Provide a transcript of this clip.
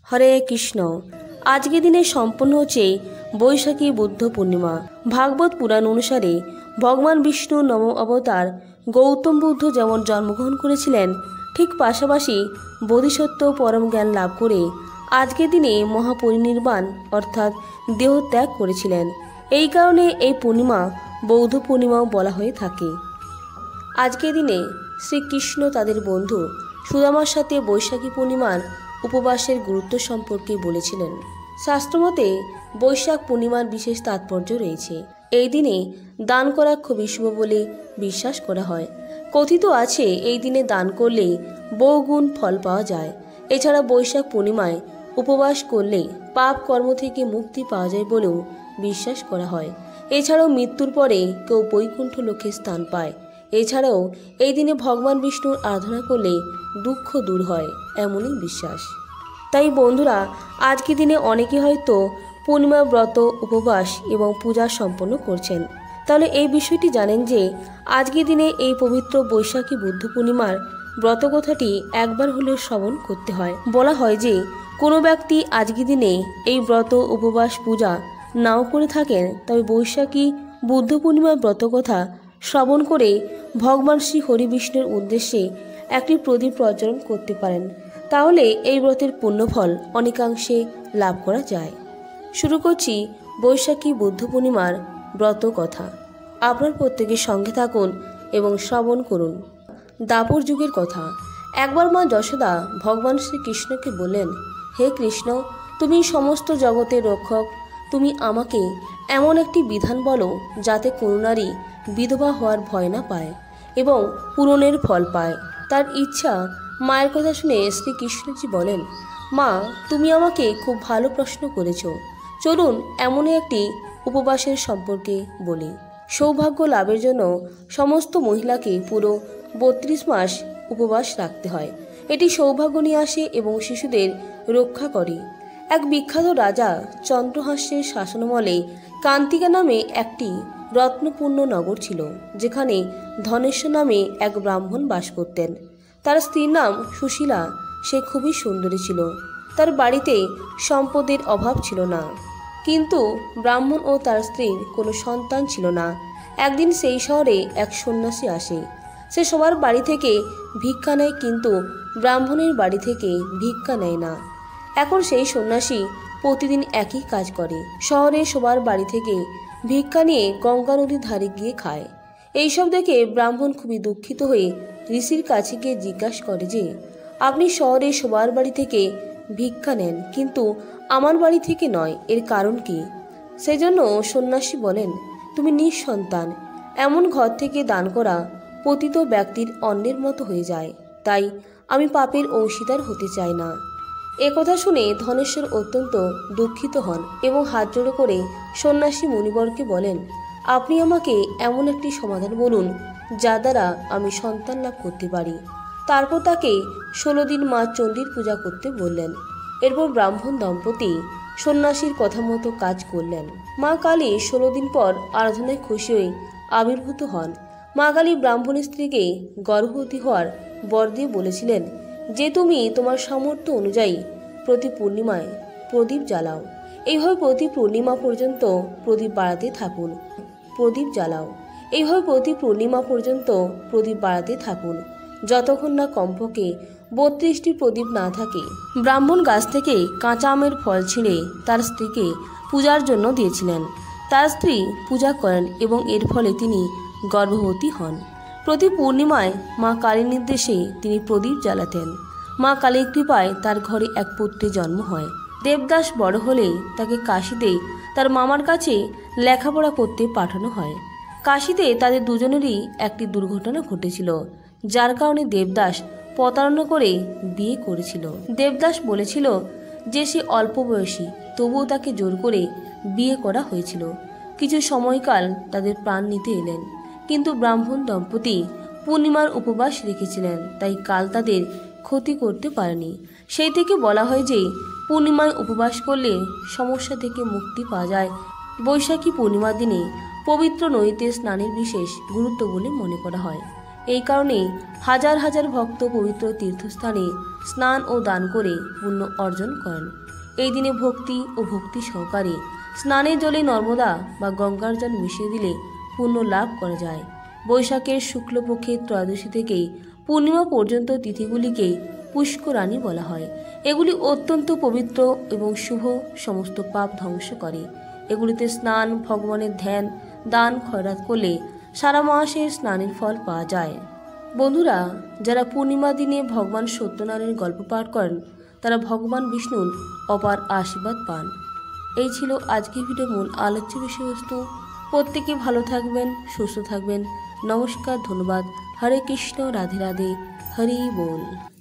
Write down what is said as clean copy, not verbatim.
হরে কৃষ্ণ। আজকে দিনে সম্পন্ন হচ্ছে বৈশাখী বুদ্ধ পূর্ণিমা। ভাগবত পুরাণ অনুসারে ভগবান বিষ্ণু নবম অবতার গৌতম বুদ্ধ যেমন জন্মগ্রহণ করেছিলেন, ঠিক পাশাপাশি বোধিসত্ত্ব পরম জ্ঞান লাভ করে আজকের দিনে মহাপরিনির্বাণ অর্থাৎ দেহত্যাগ করেছিলেন। এই কারণে এই পূর্ণিমা বৌদ্ধ পূর্ণিমাও বলা হয়ে থাকে। আজকের দিনে শ্রীকৃষ্ণ তাদের বন্ধু সুদামার সাথে বৈশাখী পূর্ণিমার উপবাসের গুরুত্ব সম্পর্কে বলেছিলেন। শাস্ত্রমতে বৈশাখ পূর্ণিমার বিশেষ তাৎপর্য রয়েছে। এই দিনে দান করা খুবই শুভ বলে বিশ্বাস করা হয়। কথিত আছে এই দিনে দান করলে বহুগুণ ফল পাওয়া যায়। এছাড়া বৈশাখ পূর্ণিমায় উপবাস করলে পাপ কর্ম থেকে মুক্তি পাওয়া যায় বলেও বিশ্বাস করা হয়। এছাড়াও মৃত্যুর পরে কেউ বৈকুণ্ঠ লোকে স্থান পায়। এছাড়াও এই দিনে ভগবান বিষ্ণুর আরাধনা করলে দুঃখ দূর হয়, এমনই বিশ্বাস। তাই বন্ধুরা, আজকের দিনে অনেকে হয়তো পূর্ণিমা ব্রত, উপবাস এবং পূজা সম্পন্ন করছেন। তাহলে এই বিষয়টি জানেন যে আজকের দিনে এই পবিত্র বৈশাখী বুদ্ধ পূর্ণিমার ব্রত কথাটি একবার হলেও শ্রবণ করতে হয়। বলা হয় যে কোনো ব্যক্তি আজকের দিনে এই ব্রত, উপবাস, পূজা নাও করে থাকেন, তবে বৈশাখী বুদ্ধ পূর্ণিমার ব্রত কথা শ্রবণ করে ভগবান শ্রী হরি বিষ্ণুর উদ্দেশ্যে একটি প্রদীপ প্রজ্বলন করতে পারেন। তাহলে এই ব্রতের পুণ্যফল অনেকাংশে লাভ করা যায়। শুরু করছি বৈশাখী বুদ্ধ পূর্ণিমার ব্রত কথা। আপনার প্রত্যেকের সঙ্গে থাকুন এবং শ্রবণ করুন। দ্বাপর যুগের কথা। একবার মা যশোদা ভগবান শ্রীকৃষ্ণকে বললেন, হে কৃষ্ণ, তুমি সমস্ত জগতের রক্ষক, তুমি আমাকে এমন একটি বিধান বলো যাতে কোনো নারী বিধবা হওয়ার ভয় না পায় এবং পূরণের ফল পায়। তার ইচ্ছা। মায়ের কথা শুনে শ্রীকৃষ্ণজি বলেন, মা, তুমি আমাকে খুব ভালো প্রশ্ন করেছ। চলুন এমনই একটি উপবাসের সম্পর্কে বলি। সৌভাগ্য লাভের জন্য সমস্ত মহিলাকে পুরো 32 মাস উপবাস রাখতে হয়। এটি সৌভাগ্য নিয়ে আসে এবং শিশুদের রক্ষা করে। এক বিখ্যাত রাজা চন্দ্রহাস্যের শাসনামলে কান্তিকা নামে একটি রত্নপূর্ণ নগর ছিল, যেখানে ধনেশ্বর নামে এক ব্রাহ্মণ বাস করতেন। তার স্ত্রীর নাম সুশীলা। সে খুবই সুন্দরী ছিল। তার বাড়িতে সম্পদের অভাব ছিল না, কিন্তু ব্রাহ্মণ ও তার স্ত্রীর কোনো সন্তান ছিল না। একদিন সেই শহরে এক সন্ন্যাসী আসে। সে সবার বাড়ি থেকে ভিক্ষা নেয়, কিন্তু ব্রাহ্মণের বাড়ি থেকে ভিক্ষা নেয় না। এখন সেই সন্ন্যাসী প্রতিদিন একই কাজ করে। শহরে সবার বাড়ি থেকে ভিক্ষা নিয়ে গঙ্গা নদীর ধারে গিয়ে খায়। এইসব দেখে ব্রাহ্মণ খুবই দুঃখিত হয়ে ঋষির কাছে গিয়ে জিজ্ঞাসা করে যে, আপনি শহরে সবার বাড়ি থেকে ভিক্ষা নেন, কিন্তু আমার বাড়ি থেকে নয়, এর কারণ কি? সেজন্য সন্ন্যাসী বলেন, তুমি নিঃসন্তান। এমন ঘর থেকে দান করা পতিত ব্যক্তির অন্যের মতো হয়ে যায়, তাই আমি পাপের অংশীদার হতে চাই না। একথা শুনে ধনেশ্বর অত্যন্ত দুঃখিত হন এবং হাত জোড়ো করে সন্ন্যাসী মুনিবরকে বলেন, আপনি আমাকে এমন একটি সমাধান বলুন যা দ্বারা আমি সন্তান লাভ করতে পারি। তারপর তাকে 16 দিন মা চণ্ডীর পূজা করতে বললেন। এরপর ব্রাহ্মণ দম্পতি সন্ন্যাসীর কথা মতো কাজ করলেন। মা কালী 16 দিন পর আরাধনায় খুশি হয়ে আবির্ভূত হন। মা কালী ব্রাহ্মণের স্ত্রীকে গর্ভবতী হওয়ার বর দিয়ে বলেছিলেন যে তুমি তোমার সামর্থ্য অনুযায়ী প্রতি পূর্ণিমায় প্রদীপ জ্বালাও। এইভাবে প্রতি পূর্ণিমা পর্যন্ত প্রদীপ বাড়াতে থাকুন। প্রদীপ জ্বালাও। এইভাবে প্রতি পূর্ণিমা পর্যন্ত প্রদীপ বাড়াতে থাকুন, যতক্ষণ না কমপক্ষে 32টি প্রদীপ না থাকে। ব্রাহ্মণ গাছ থেকে কাঁচা আমের ফল ছিঁড়ে তার স্ত্রীকে পূজার জন্য দিয়েছিলেন। তার স্ত্রী পূজা করেন এবং এর ফলে তিনি গর্ভবতী হন। প্রতি পূর্ণিমায় মা কালীর নির্দেশে তিনি প্রদীপ জ্বালাতেন। মা কালীর কৃপায় তার ঘরে এক পুত্রের জন্ম হয়। দেবদাস বড় হলে তাকে কাশীতে তার মামার কাছে লেখাপড়া করতে পাঠানো হয়। কাশীতে তাদের দুজনেরই একটি দুর্ঘটনা ঘটেছিল, যার কারণে দেবদাস প্রতারণা করে বিয়ে করেছিল। দেবদাস বলেছিল যে সে অল্প বয়সী, তবুও তাকে জোর করে বিয়ে করা হয়েছিল। কিছু সময়কাল তাদের প্রাণ নিতে এলেন, কিন্তু ব্রাহ্মণ দম্পতি পূর্ণিমার উপবাস রেখেছিলেন, তাই কাল তাদের ক্ষতি করতে পারেনি। সেই থেকে বলা হয় যে পূর্ণিমায় উপবাস করলে সমস্যা থেকে মুক্তি পাওয়া যায়। বৈশাখী পূর্ণিমার দিনে পবিত্র নদীতে স্নানের বিশেষ গুরুত্ব বলে মনে করা হয়। এই কারণেই হাজার হাজার ভক্ত পবিত্র তীর্থস্থানে স্নান ও দান করে পুণ্য অর্জন করেন। এই দিনে ভক্তি ও ভক্তি সহকারে স্নানের জলে নর্মদা বা গঙ্গার জল মিশিয়ে দিলে পুণ্য লাভ করা যায়। বৈশাখের শুক্লপক্ষের ত্রয়োদশী থেকেই পূর্ণিমা পর্যন্ত তিথিগুলিকে পুষ্করাণী বলা হয়। এগুলি অত্যন্ত পবিত্র এবং শুভ, সমস্ত পাপ ধ্বংস করে। এগুলিতে স্নান, ভগবানের ধ্যান, দান, খয়রাত করলে সারা মাসের স্নানের ফল পাওয়া যায়। বন্ধুরা, যারা পূর্ণিমা দিনে ভগবান সত্যনারায়ণের গল্প পাঠ করেন তারা ভগবান বিষ্ণুর অপার আশীর্বাদ পান। এই ছিল আজকের ভিডিওর মূল আলোচ্য বিষয়বস্তু। প্রত্যেকে ভালো থাকবেন, সুস্থ থাকবেন। নমস্কার, ধন্যবাদ। হরে কৃষ্ণ, রাধে রাধে, হরি বল।